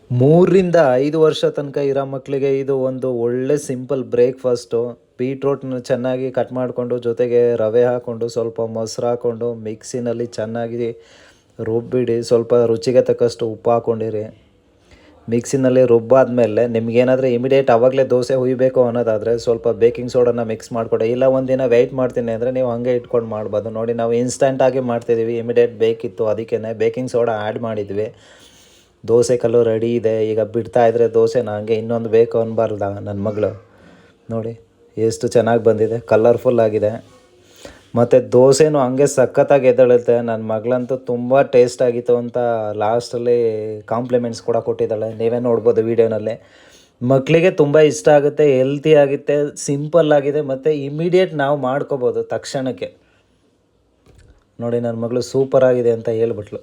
3 ರಿಂದ 5 ವರ್ಷ ತನಕ ಇರೋ ಮಕ್ಕಳಿಗೆ ಇದು ಒಂದು ಒಳ್ಳೆ ಸಿಂಪಲ್ ಬ್ರೇಕ್‌ಫಾಸ್ಟು. ಬೀಟ್ರೋಟ್‌ನ ಚೆನ್ನಾಗಿ ಕಟ್ ಮಾಡಿಕೊಂಡು ಜೊತೆಗೆ ರವೆ ಹಾಕ್ಕೊಂಡು ಸ್ವಲ್ಪ ಮೊಸರು ಹಾಕ್ಕೊಂಡು ಮಿಕ್ಸಿನಲ್ಲಿ ಚೆನ್ನಾಗಿ ರುಬ್ಬಿಡಿ. ಸ್ವಲ್ಪ ರುಚಿಗೆ ತಕ್ಕಷ್ಟು ಉಪ್ಪು ಹಾಕ್ಕೊಂಡಿರಿ. ಮಿಕ್ಸಿನಲ್ಲಿ ರುಬ್ಬಾದ್ಮೇಲೆ ನಿಮಗೇನಾದರೂ ಇಮಿಡಿಯೇಟ್ ಆವಾಗಲೇ ದೋಸೆ ಹುಯ್ಯಬೇಕು ಅನ್ನೋದಾದರೆ ಸ್ವಲ್ಪ ಬೇಕಿಂಗ್ ಸೋಡಾನ ಮಿಕ್ಸ್ ಮಾಡಿಕೊಡಿ. ಇಲ್ಲ ಒಂದಿನ ವೆಯ್ಟ್ ಮಾಡ್ತೀನಿ ಅಂದರೆ ನೀವು ಹಾಗೆ ಇಟ್ಕೊಂಡು ಮಾಡ್ಬೋದು. ನೋಡಿ ನಾವು ಇನ್ಸ್ಟಂಟಾಗಿ ಮಾಡ್ತಿದ್ದೀವಿ, ಇಮಿಡಿಯೇಟ್ ಬೇಕಿತ್ತು ಅದಕ್ಕೇ ಬೇಕಿಂಗ್ ಸೋಡಾ ಆ್ಯಡ್ ಮಾಡಿದ್ವಿ. ದೋಸೆ ಕಲ್ಲು ರೆಡಿ ಇದೆ. ಈಗ ಬಿಡ್ತಾಯಿದ್ರೆ ದೋಸೆನ ಹಂಗೆ ಇನ್ನೊಂದು ಬೇಕು ಅನ್ನಬಾರ್ದ ನನ್ನ ಮಗಳು. ನೋಡಿ ಎಷ್ಟು ಚೆನ್ನಾಗಿ ಬಂದಿದೆ, ಕಲರ್ಫುಲ್ ಆಗಿದೆ. ಮತ್ತು ದೋಸೆನೂ ಹಂಗೆ ಸಖತ್ತಾಗಿ ಎದ್ದೇಳುತ್ತೆ. ನನ್ನ ಮಗಳಂತೂ ತುಂಬ ಟೇಸ್ಟ್ ಆಗಿತ್ತು ಅಂತ ಲಾಸ್ಟಲ್ಲಿ ಕಾಂಪ್ಲಿಮೆಂಟ್ಸ್ ಕೂಡ ಕೊಟ್ಟಿದ್ದಾಳೆ. ನೀವೇ ನೋಡ್ಬೋದು ವೀಡಿಯೋನಲ್ಲಿ. ಮಕ್ಕಳಿಗೆ ತುಂಬ ಇಷ್ಟ ಆಗುತ್ತೆ, ಹೆಲ್ತಿ ಆಗುತ್ತೆ, ಸಿಂಪಲ್ ಆಗಿದೆ ಮತ್ತು ಇಮಿಡಿಯೇಟ್ ನಾವು ಮಾಡ್ಕೋಬೋದು ತಕ್ಷಣಕ್ಕೆ. ನೋಡಿ ನನ್ನ ಮಗಳು ಸೂಪರ್ ಆಗಿದೆ ಅಂತ ಹೇಳ್ಬಿಟ್ಲು.